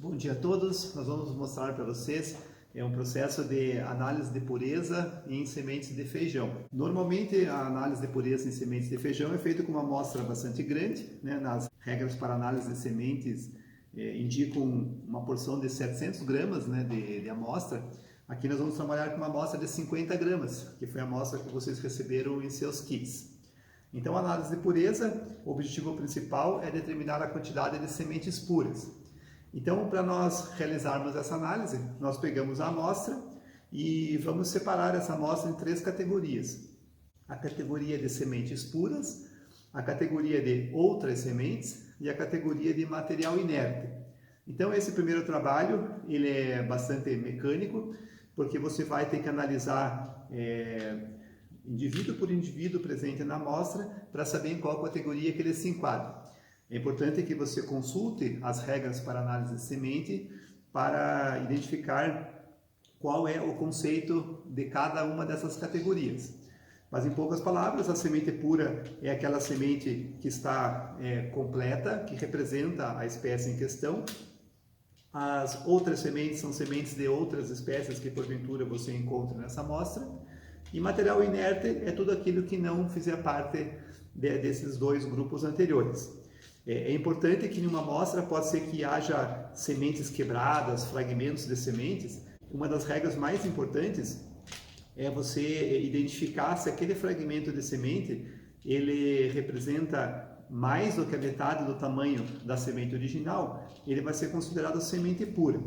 Bom dia a todos, nós vamos mostrar para vocês um processo de análise de pureza em sementes de feijão. Normalmente a análise de pureza em sementes de feijão é feita com uma amostra bastante grande, né? Nas regras para análise de sementes indicam uma porção de 700 gramas, né, de amostra. Aqui nós vamos trabalhar com uma amostra de 50 gramas, que foi a amostra que vocês receberam em seus kits. Então a análise de pureza, o objetivo principal é determinar a quantidade de sementes puras. Então, para nós realizarmos essa análise, nós pegamos a amostra e vamos separar essa amostra em 3 categorias. A categoria de sementes puras, a categoria de outras sementes e a categoria de material inerte. Então, esse primeiro trabalho, ele é bastante mecânico, porque você vai ter que analisar indivíduo por indivíduo presente na amostra para saber em qual categoria que ele se enquadra. É importante que você consulte as regras para análise de semente para identificar qual é o conceito de cada uma dessas categorias. Mas, em poucas palavras, a semente pura é aquela semente que está completa, que representa a espécie em questão. As outras sementes são sementes de outras espécies que, porventura, você encontra nessa amostra. E material inerte é tudo aquilo que não fizer parte desses 2 grupos anteriores. É importante que em uma amostra pode ser que haja sementes quebradas, fragmentos de sementes. Uma das regras mais importantes é você identificar se aquele fragmento de semente ele representa mais do que a metade do tamanho da semente original, ele vai ser considerado semente pura.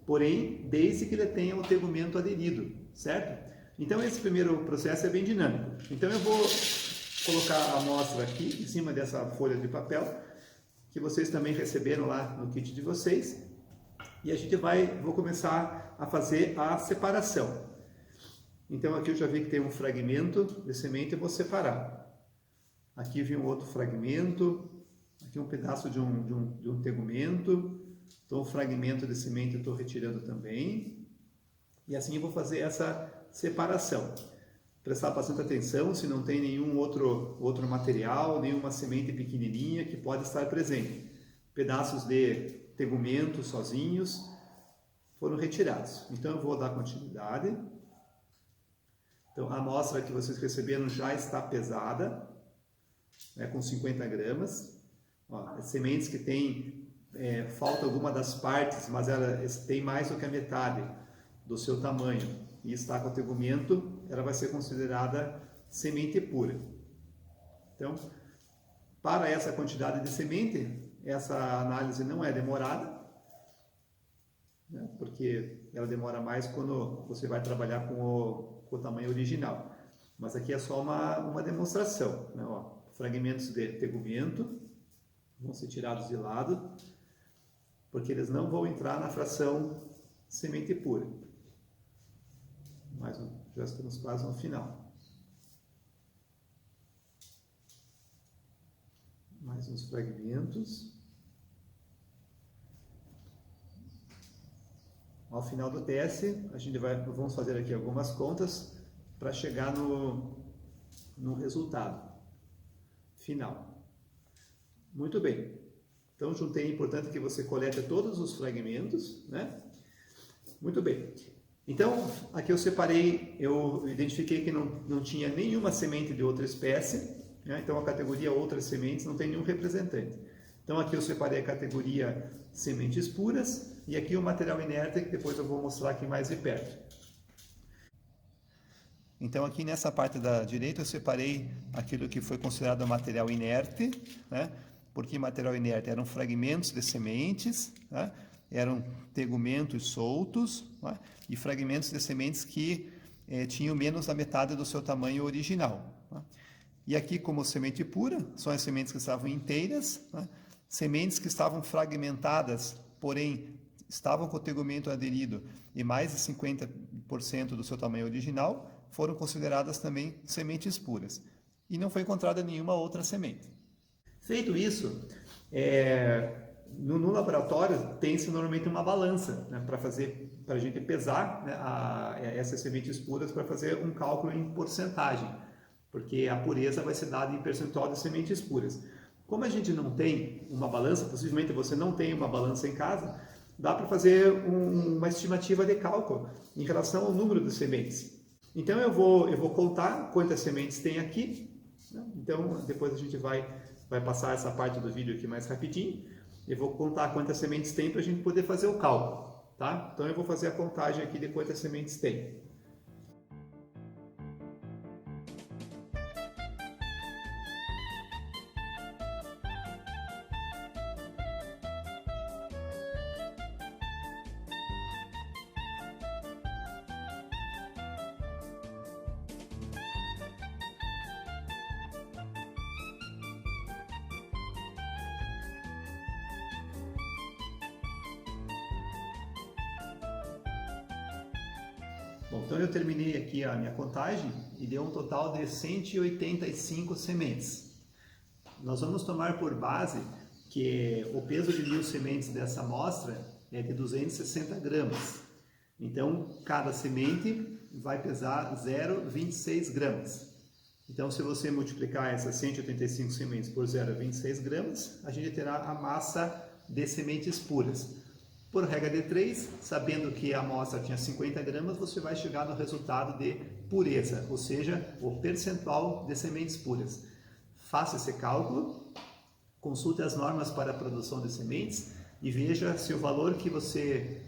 Porém, desde que ele tenha o tegumento aderido, certo? Então esse primeiro processo é bem dinâmico. Então eu vou colocar a amostra aqui em cima dessa folha de papel, que vocês também receberam lá no kit de vocês, e a gente vou começar a fazer a separação. Então aqui eu já vi que tem um fragmento de semente, eu vou separar. Aqui vi um outro fragmento, aqui um pedaço de um tegumento, então o fragmento de semente eu estou retirando também, e assim eu vou fazer essa separação. Prestar bastante atenção se não tem nenhum outro material, nenhuma semente pequenininha que pode estar presente. Pedaços de tegumento sozinhos foram retirados. Então eu vou dar continuidade. Então a amostra que vocês receberam já está pesada, né, com 50 gramas. Ó, as sementes que tem, falta alguma das partes, mas ela tem mais do que a metade do seu tamanho e está com o tegumento, ela vai ser considerada semente pura. Então, para essa quantidade de semente, essa análise não é demorada, né, porque ela demora mais quando você vai trabalhar com o tamanho original. Mas aqui é só uma demonstração, né, ó, fragmentos de tegumento vão ser tirados de lado, porque eles não vão entrar na fração semente pura. Mas já estamos quase no final. Mais uns fragmentos. Ao final do teste, vamos fazer aqui algumas contas para chegar no resultado final. Muito bem. Então, juntei, é importante que você colete todos os fragmentos, né? Muito bem. Então, aqui eu separei, eu identifiquei que não tinha nenhuma semente de outra espécie, né? Então a categoria outras sementes não tem nenhum representante. Então aqui eu separei a categoria sementes puras e aqui o material inerte, que depois eu vou mostrar aqui mais de perto. Então aqui nessa parte da direita eu separei aquilo que foi considerado material inerte, né? Porque material inerte eram fragmentos de sementes, né? Eram tegumentos soltos, né? E fragmentos de sementes que tinham menos da metade do seu tamanho original, né? E aqui, como semente pura, são as sementes que estavam inteiras, né? Sementes que estavam fragmentadas, porém estavam com o tegumento aderido e mais de 50% do seu tamanho original, foram consideradas também sementes puras. E não foi encontrada nenhuma outra semente. Feito isso, no laboratório tem-se normalmente uma balança, né, para a gente pesar, né, essas sementes puras para fazer um cálculo em porcentagem, porque a pureza vai ser dada em percentual de sementes puras. Como a gente não tem uma balança, possivelmente você não tem uma balança em casa, dá para fazer uma estimativa de cálculo em relação ao número de sementes. Então eu vou contar quantas sementes tem aqui, né? Então depois a gente vai passar essa parte do vídeo aqui mais rapidinho. Eu vou contar quantas sementes tem para a gente poder fazer o cálculo, tá? Então eu vou fazer a contagem aqui de quantas sementes tem. Bom, então eu terminei aqui a minha contagem e deu um total de 185 sementes. Nós vamos tomar por base que o peso de 1000 sementes dessa amostra é de 260 gramas. Então, cada semente vai pesar 0,26 gramas. Então, se você multiplicar essas 185 sementes por 0,26 gramas, a gente terá a massa de sementes puras. Por regra de 3, sabendo que a amostra tinha 50 gramas, você vai chegar no resultado de pureza, ou seja, o percentual de sementes puras. Faça esse cálculo, consulte as normas para a produção de sementes e veja se o valor que você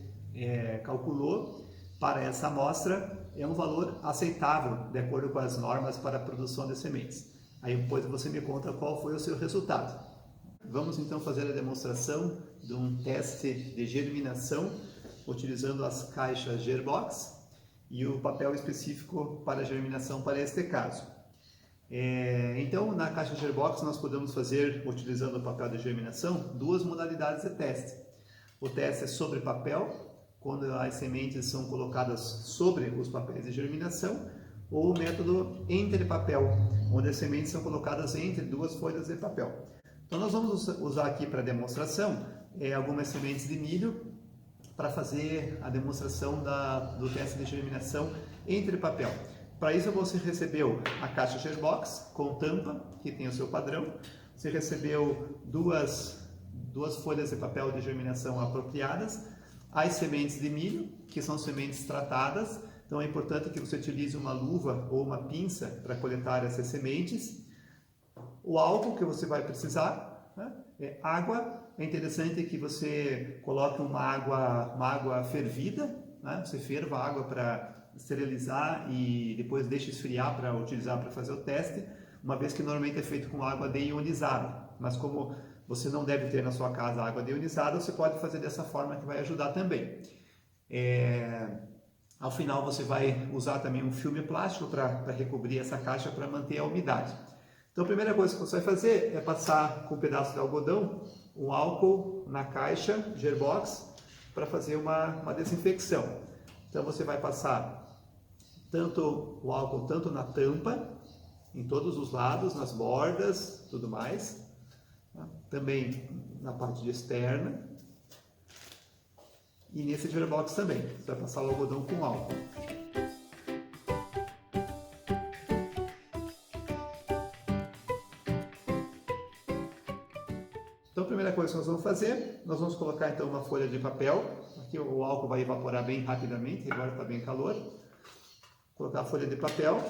calculou para essa amostra é um valor aceitável, de acordo com as normas para a produção de sementes. Aí depois você me conta qual foi o seu resultado. Vamos então fazer a demonstração de um teste de germinação utilizando as caixas Gerbox e o papel específico para germinação para este caso. Então, na caixa Gerbox nós podemos fazer, utilizando o papel de germinação, duas modalidades de teste. O teste é sobre papel, quando as sementes são colocadas sobre os papéis de germinação, ou o método entre papel, onde as sementes são colocadas entre duas folhas de papel. Então nós vamos usar aqui para demonstração algumas sementes de milho para fazer a demonstração do teste de germinação entre papel. Para isso você recebeu a caixa Gerbox com tampa, que tem o seu padrão. Você recebeu duas folhas de papel de germinação apropriadas, as sementes de milho, que são sementes tratadas. Então é importante que você utilize uma luva ou uma pinça para coletar essas sementes. O álcool que você vai precisar, né? Água. É interessante que você coloque uma água fervida, né? Você ferva a água para esterilizar e depois deixe esfriar para utilizar para fazer o teste, uma vez que normalmente é feito com água deionizada. Mas como você não deve ter na sua casa água deionizada, você pode fazer dessa forma que vai ajudar também. Ao final você vai usar também um filme plástico para recobrir essa caixa para manter a umidade. Então a primeira coisa que você vai fazer é passar com um pedaço de algodão um álcool na caixa Gerbox para fazer uma desinfecção. Então você vai passar o álcool tanto na tampa, em todos os lados, nas bordas, tudo mais, tá? Também na parte externa e nesse Gerbox também. Você vai passar o algodão com álcool. Então, a primeira coisa que nós vamos fazer, nós vamos colocar então uma folha de papel. Aqui o álcool vai evaporar bem rapidamente, agora está bem calor. Vou colocar a folha de papel.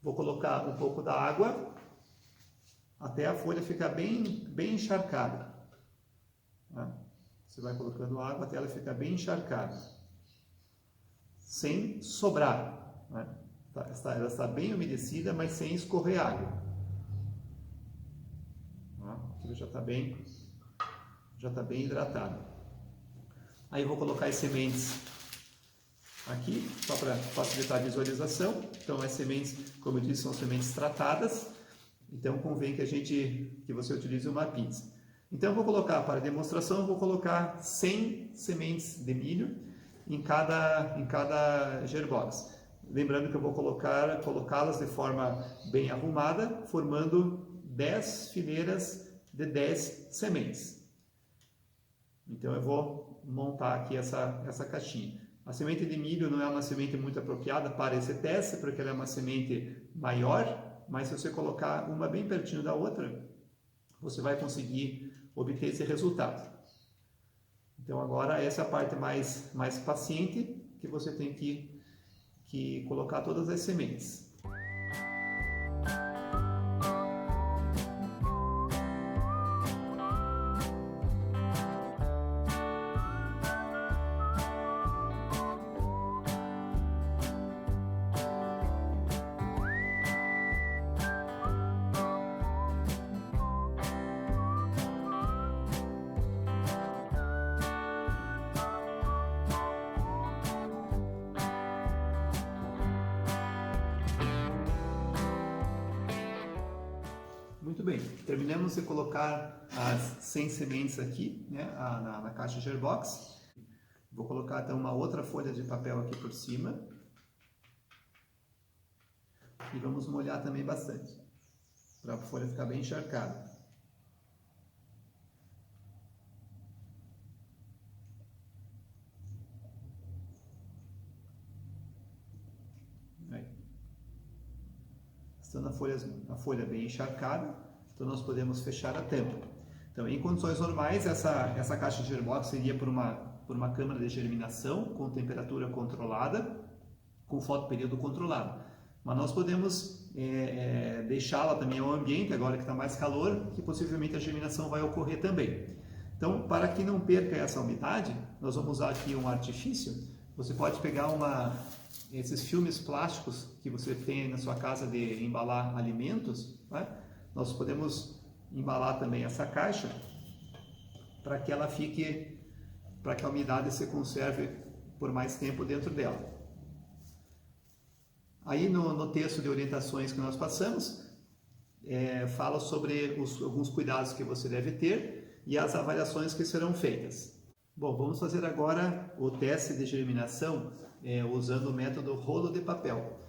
Vou colocar um pouco da água até a folha ficar bem encharcada. Você vai colocando água até ela ficar bem encharcada, sem sobrar. Ela está bem umedecida, mas sem escorrer água. Aquilo já está bem hidratado. Aí eu vou colocar as sementes aqui, só para facilitar a visualização. Então as sementes, como eu disse, são sementes tratadas. Então convém que você utilize uma pinça. Então eu vou colocar, para demonstração, eu vou colocar 100 sementes de milho em cada Gerbox. Lembrando que eu vou colocá-las de forma bem arrumada, formando 10 fileiras de 10 sementes. Então eu vou montar aqui essa caixinha. A semente de milho não é uma semente muito apropriada para esse teste, porque ela é uma semente maior, mas se você colocar uma bem pertinho da outra, você vai conseguir obter esse resultado. Então agora essa é a parte mais paciente, que você tem que colocar todas as sementes. Muito bem, terminamos de colocar as 100 sementes aqui, né, na caixa de Airbox. Vou colocar então uma outra folha de papel aqui por cima. E vamos molhar também bastante, para a folha ficar bem encharcada. Aí. Estando a folha bem encharcada, então nós podemos fechar a tampa. Então, em condições normais, essa caixa de Airbox seria por uma câmara de germinação com temperatura controlada, com fotoperíodo controlado. Mas nós podemos deixá-la também ao ambiente, agora que está mais calor, que possivelmente a germinação vai ocorrer também. Então, para que não perca essa umidade, nós vamos usar aqui um artifício. Você pode pegar esses filmes plásticos que você tem na sua casa de embalar alimentos, né? Nós podemos embalar também essa caixa para que ela para que a umidade se conserve por mais tempo dentro dela. Aí no texto de orientações que nós passamos, fala sobre alguns cuidados que você deve ter e as avaliações que serão feitas. Bom, vamos fazer agora o teste de germinação usando o método rolo de papel.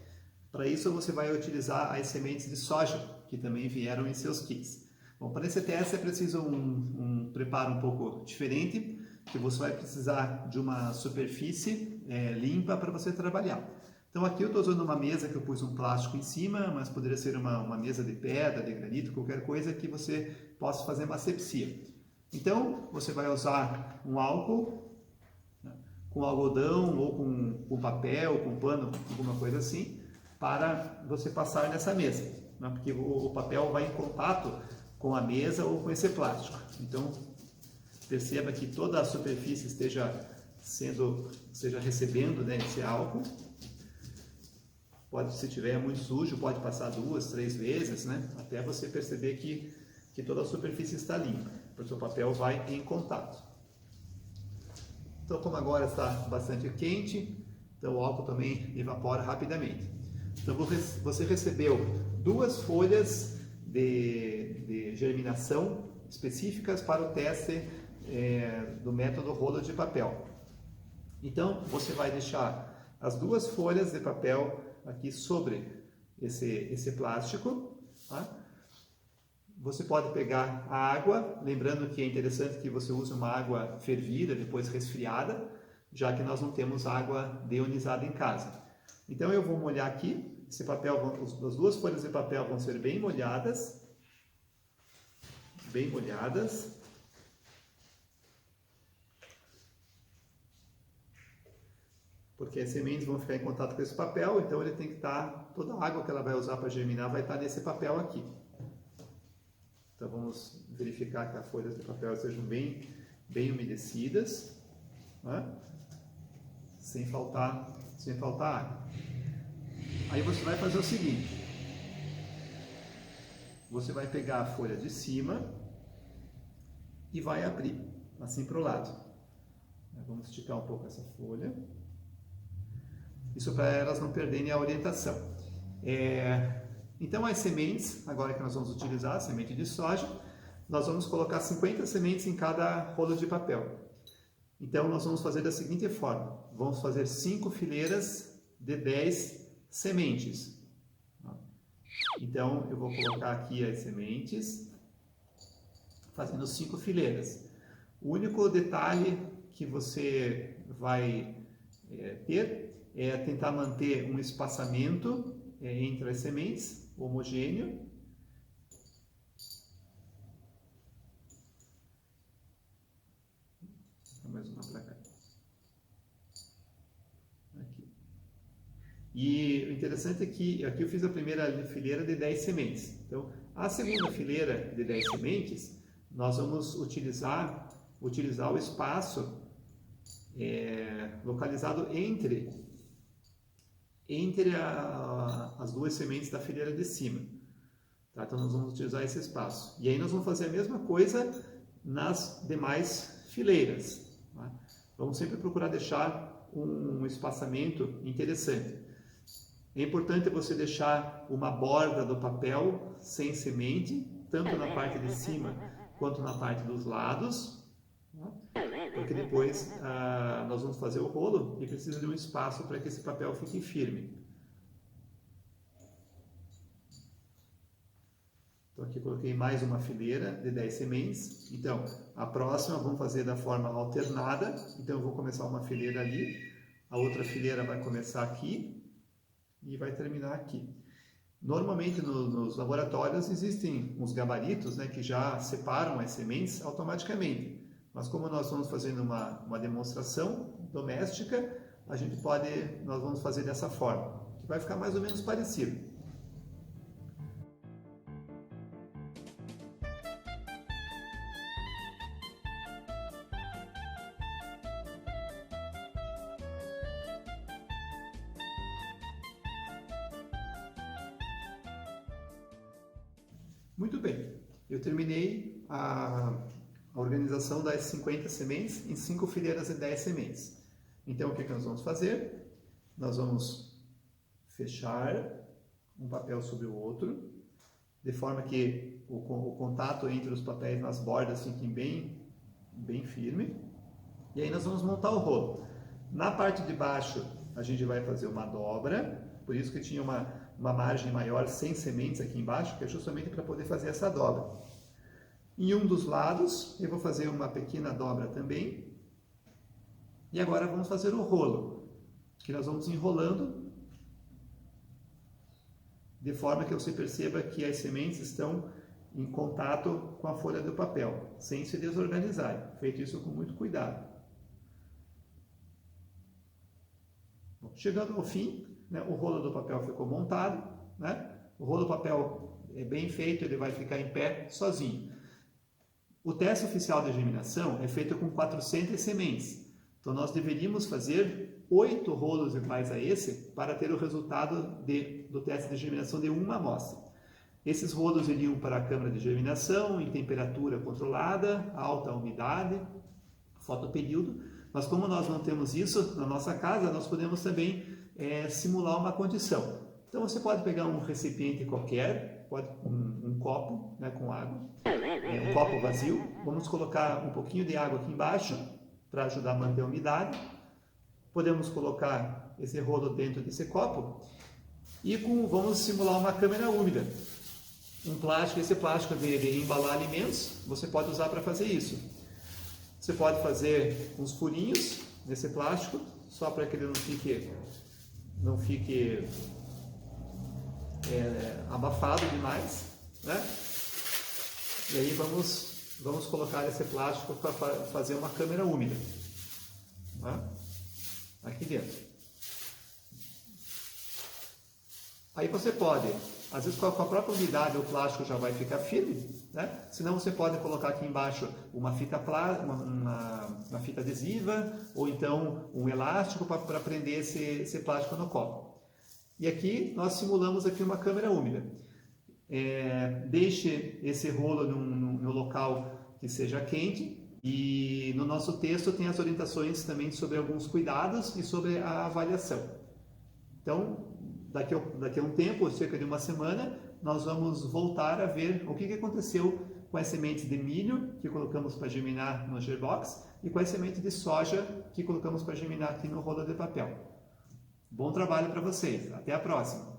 Para isso você vai utilizar as sementes de soja, que também vieram em seus kits. Bom, para esse teste é preciso um preparo um pouco diferente, que você vai precisar de uma superfície limpa para você trabalhar. Então aqui eu estou usando uma mesa que eu pus um plástico em cima, mas poderia ser uma mesa de pedra, de granito, qualquer coisa que você possa fazer uma asepsia. Então você vai usar um álcool, né, com algodão ou com papel, com pano, alguma coisa assim, para você passar nessa mesa, né, porque o papel vai em contato com a mesa ou com esse plástico. Então perceba que toda a superfície esteja recebendo, né, esse álcool. Se tiver muito sujo, pode passar 2, 3 vezes, né, até você perceber que toda a superfície está limpa, porque o papel vai em contato. Então, como agora está bastante quente, então o álcool também evapora rapidamente. Então você recebeu 2 folhas de germinação específicas para o teste do método rolo de papel. Então você vai deixar as 2 folhas de papel aqui sobre esse plástico, tá? Você pode pegar a água, lembrando que é interessante que você use uma água fervida, depois resfriada, já que nós não temos água deionizada em casa. Então eu vou molhar aqui, esse papel, as 2 folhas de papel vão ser bem molhadas, porque as sementes vão ficar em contato com esse papel, então ele tem que estar, toda a água que ela vai usar para germinar vai estar nesse papel aqui. Então vamos verificar que as folhas de papel sejam bem umedecidas, né? sem faltar água. Aí você vai fazer o seguinte, você vai pegar a folha de cima e vai abrir, assim para o lado. Vamos esticar um pouco essa folha. Isso para elas não perderem a orientação. Então as sementes, agora que nós vamos utilizar a semente de soja, nós vamos colocar 50 sementes em cada rolo de papel. Então nós vamos fazer da seguinte forma, vamos fazer 5 fileiras de 10 sementes. Então eu vou colocar aqui as sementes, fazendo 5 fileiras. O único detalhe que você vai ter é tentar manter um espaçamento entre as sementes, homogêneo. Mais uma E o interessante é que aqui eu fiz a primeira fileira de 10 sementes. Então, a segunda fileira de 10 sementes, nós vamos utilizar o espaço localizado entre as duas sementes da fileira de cima. Tá? Então, nós vamos utilizar esse espaço. E aí nós vamos fazer a mesma coisa nas demais fileiras. Tá? Vamos sempre procurar deixar um espaçamento interessante. É importante você deixar uma borda do papel sem semente, tanto na parte de cima quanto na parte dos lados, porque depois nós vamos fazer o rolo e precisa de um espaço para que esse papel fique firme. Então aqui coloquei mais uma fileira de 10 sementes. Então a próxima vamos fazer da forma alternada. Então eu vou começar uma fileira ali, a outra fileira vai começar aqui e vai terminar aqui. Normalmente nos laboratórios existem uns gabaritos, né, que já separam as sementes automaticamente. Mas como nós vamos fazendo uma demonstração doméstica, nós vamos fazer dessa forma, que vai ficar mais ou menos parecido. Muito bem, eu terminei a organização das 50 sementes em 5 fileiras de 10 sementes. Então, o que nós vamos fazer? Nós vamos fechar um papel sobre o outro, de forma que o contato entre os papéis nas bordas fique bem firme. E aí nós vamos montar o rolo. Na parte de baixo, a gente vai fazer uma dobra, por isso que tinha uma margem maior sem sementes aqui embaixo, que é justamente para poder fazer essa dobra. Em um dos lados, eu vou fazer uma pequena dobra também. E agora vamos fazer o rolo, que nós vamos enrolando, de forma que você perceba que as sementes estão em contato com a folha do papel, sem se desorganizarem. Feito isso com muito cuidado. Bom, chegando ao fim, né, o rolo do papel ficou montado, né? O rolo do papel é bem feito, ele vai ficar em pé sozinho. O teste oficial de germinação é feito com 400 sementes. Então nós deveríamos fazer 8 rolos iguais a esse para ter o resultado do teste de germinação de uma amostra. Esses rolos iriam para a câmara de germinação em temperatura controlada, alta umidade, fotoperíodo. Mas como nós não temos isso na nossa casa, nós podemos também simular uma condição. Então você pode pegar um recipiente qualquer, um copo, né, com água, um copo vazio. Vamos colocar um pouquinho de água aqui embaixo para ajudar a manter a umidade. Podemos colocar esse rolo dentro desse copo e vamos simular uma câmara úmida. Esse plástico de embalar alimentos, você pode usar para fazer isso. Você pode fazer uns furinhos nesse plástico, só para que ele não fique abafado demais, né? E aí vamos colocar esse plástico para fazer uma câmara úmida, né? Aqui dentro. Aí você pode, às vezes com a própria umidade o plástico já vai ficar firme, né? Senão você pode colocar aqui embaixo uma fita uma fita adesiva ou então um elástico para prender esse plástico no copo. E aqui nós simulamos aqui uma câmara úmida. Deixe esse rolo no local que seja quente e no nosso texto tem as orientações também sobre alguns cuidados e sobre a avaliação. Então, daqui a um tempo, cerca de uma semana, nós vamos voltar a ver o que aconteceu com as sementes de milho que colocamos para germinar no Gearbox e com as sementes de soja que colocamos para germinar aqui no rolo de papel. Bom trabalho para vocês. Até a próxima!